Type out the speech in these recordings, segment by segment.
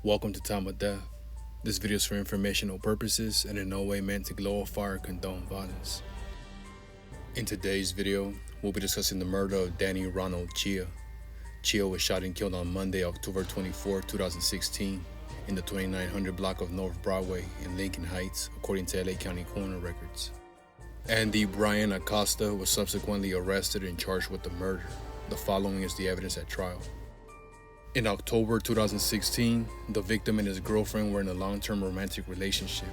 Welcome to Time of Death. This video is for informational purposes and in no way meant to glorify or condone violence. In today's video, we'll be discussing the murder of Danny Ronald Chia. Chia was shot and killed on Monday, October 24, 2016, in the 2900 block of North Broadway in Lincoln Heights, according to LA County coroner records. Andy Brian Acosta was subsequently arrested and charged with the murder. The following is the evidence at trial. In October 2016, the victim and his girlfriend were in a long-term romantic relationship.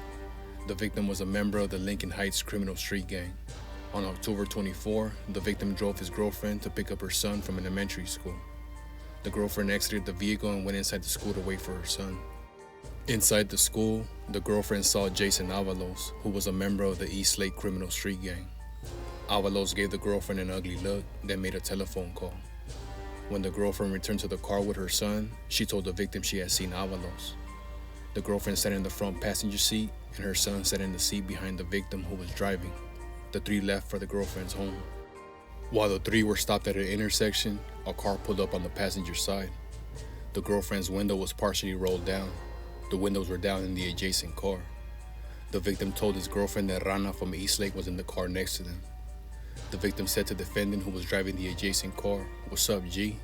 The victim was a member of the Lincoln Heights criminal street gang. On October 24, the victim drove his girlfriend to pick up her son from elementary school. The girlfriend exited the vehicle and went inside the school to wait for her son. Inside the school, the girlfriend saw Jason Avalos, who was a member of the East Lake criminal street gang. Avalos gave the girlfriend an ugly look, then made a telephone call. When the girlfriend returned to the car with her son, she told the victim she had seen Avalos. The girlfriend sat in the front passenger seat, and her son sat in the seat behind the victim who was driving. The three left for the girlfriend's home. While the three were stopped at an intersection, a car pulled up on the passenger side. The girlfriend's window was partially rolled down. The windows were down in the adjacent car. The victim told his girlfriend that Rana from East Lake was in the car next to them. The victim said to the defendant who was driving the adjacent car, "What's up, G?"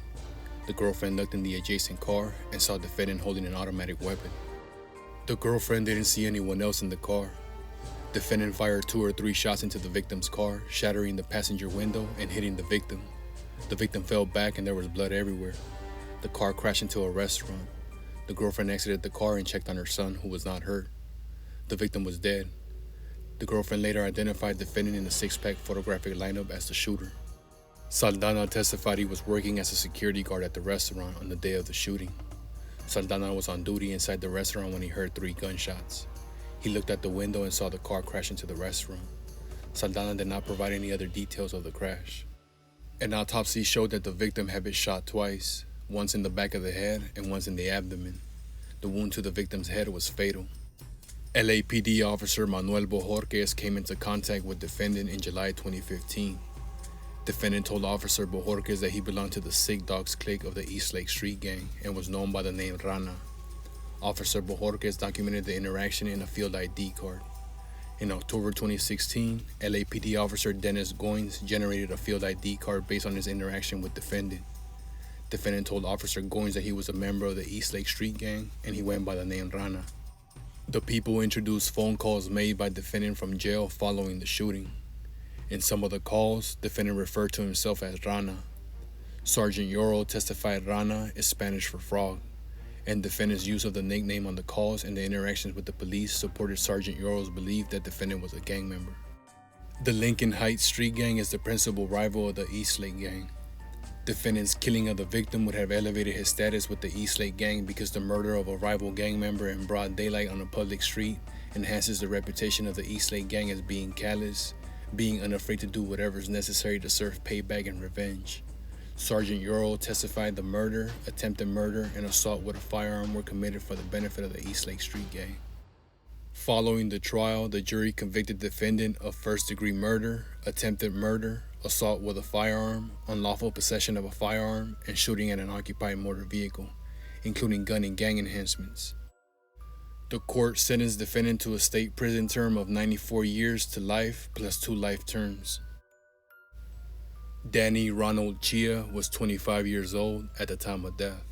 The girlfriend looked in the adjacent car and saw the defendant holding an automatic weapon. The girlfriend didn't see anyone else in the car. The defendant fired 2 or 3 shots into the victim's car, shattering the passenger window and hitting the victim. The victim fell back and there was blood everywhere. The car crashed into a restaurant. The girlfriend exited the car and checked on her son, who was not hurt. The victim was dead. The girlfriend later identified the defendant in the 6-pack photographic lineup as the shooter. Saldana testified he was working as a security guard at the restaurant on the day of the shooting. Saldana was on duty inside the restaurant when he heard 3 gunshots. He looked at the window and saw the car crash into the restaurant. Saldana did not provide any other details of the crash. An autopsy showed that the victim had been shot twice, once in the back of the head and once in the abdomen. The wound to the victim's head was fatal. LAPD officer Manuel Bojorquez came into contact with defendant in July 2015. Defendant told Officer Bojorquez that he belonged to the Sick Dogs clique of the East Lake Street Gang and was known by the name Rana. Officer Bojorquez documented the interaction in a field ID card. In October 2016, LAPD officer Dennis Goins generated a field ID card based on his interaction with defendant. Defendant told Officer Goins that he was a member of the East Lake Street Gang and he went by the name Rana. The people introduced phone calls made by defendant from jail following the shooting. In some of the calls, defendant referred to himself as Rana. Sergeant Yoro testified Rana is Spanish for frog, and defendant's use of the nickname on the calls and the interactions with the police supported Sergeant Yoro's belief that defendant was a gang member. The Lincoln Heights Street Gang is the principal rival of the East Lake Gang. Defendant's killing of the victim would have elevated his status with the East Lake Gang because the murder of a rival gang member in broad daylight on a public street enhances the reputation of the East Lake Gang as being callous, being unafraid to do whatever is necessary to serve payback and revenge. Sergeant Yoro testified the murder, attempted murder, and assault with a firearm were committed for the benefit of the East Lake Street Gang. Following the trial, the jury convicted defendant of first-degree murder, attempted murder, assault with a firearm, unlawful possession of a firearm, and shooting at an occupied motor vehicle, including gun and gang enhancements. The court sentenced defendant to a state prison term of 94 years to life plus 2 life terms. Danny Ronald Chia was 25 years old at the time of death.